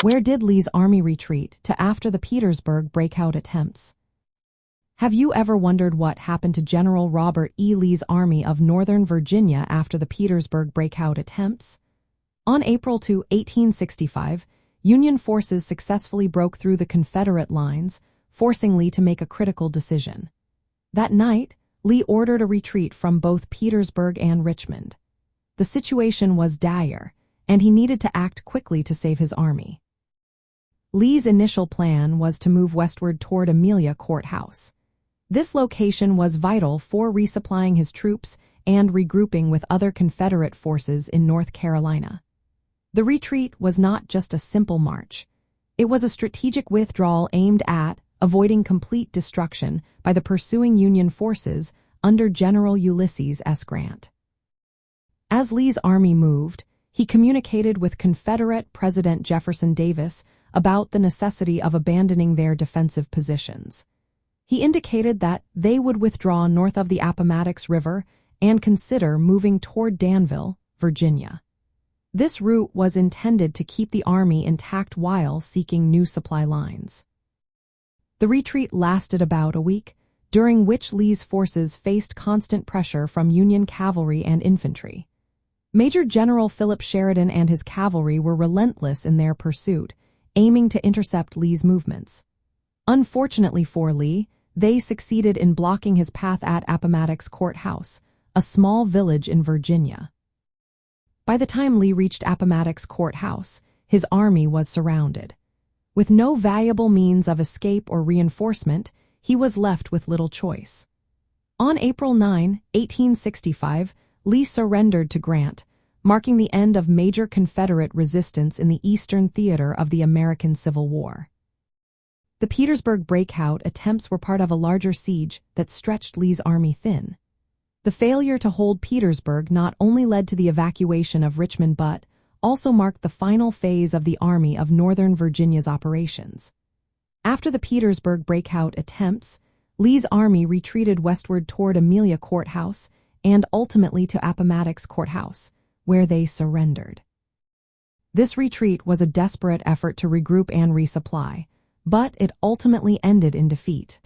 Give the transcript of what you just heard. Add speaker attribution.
Speaker 1: Where did Lee's army retreat to after the Petersburg Breakout attempts? Have you ever wondered what happened to General Robert E. Lee's Army of Northern Virginia after the Petersburg Breakout attempts? On April 2, 1865, Union forces successfully broke through the Confederate lines, forcing Lee to make a critical decision. That night, Lee ordered a retreat from both Petersburg and Richmond. The situation was dire, and he needed to act quickly to save his army. Lee's initial plan was to move westward toward Amelia Court House. This location was vital for resupplying his troops and regrouping with other Confederate forces in North Carolina. The retreat was not just a simple march. It was a strategic withdrawal aimed at avoiding complete destruction by the pursuing Union forces under General Ulysses S. Grant. As Lee's army moved, he communicated with Confederate President Jefferson Davis about the necessity of abandoning their defensive positions. He indicated that they would withdraw north of the Appomattox River and consider moving toward Danville, Virginia. This route was intended to keep the army intact while seeking new supply lines. The retreat lasted about a week, during which Lee's forces faced constant pressure from Union cavalry and infantry. Major General Philip Sheridan and his cavalry were relentless in their pursuit, aiming to intercept Lee's movements. Unfortunately for Lee, they succeeded in blocking his path at Appomattox Court House, a small village in Virginia. By the time Lee reached Appomattox Court House, his army was surrounded. With no valuable means of escape or reinforcement, he was left with little choice. On April 9, 1865, Lee surrendered to Grant, marking the end of major Confederate resistance in the eastern theater of the American Civil War. The Petersburg Breakout attempts were part of a larger siege that stretched Lee's army thin. The failure to hold Petersburg not only led to the evacuation of Richmond but also marked the final phase of the Army of Northern Virginia's operations. After the Petersburg Breakout attempts, Lee's army retreated westward toward Amelia Court House and ultimately to Appomattox Court House, where they surrendered. This retreat was a desperate effort to regroup and resupply, but it ultimately ended in defeat.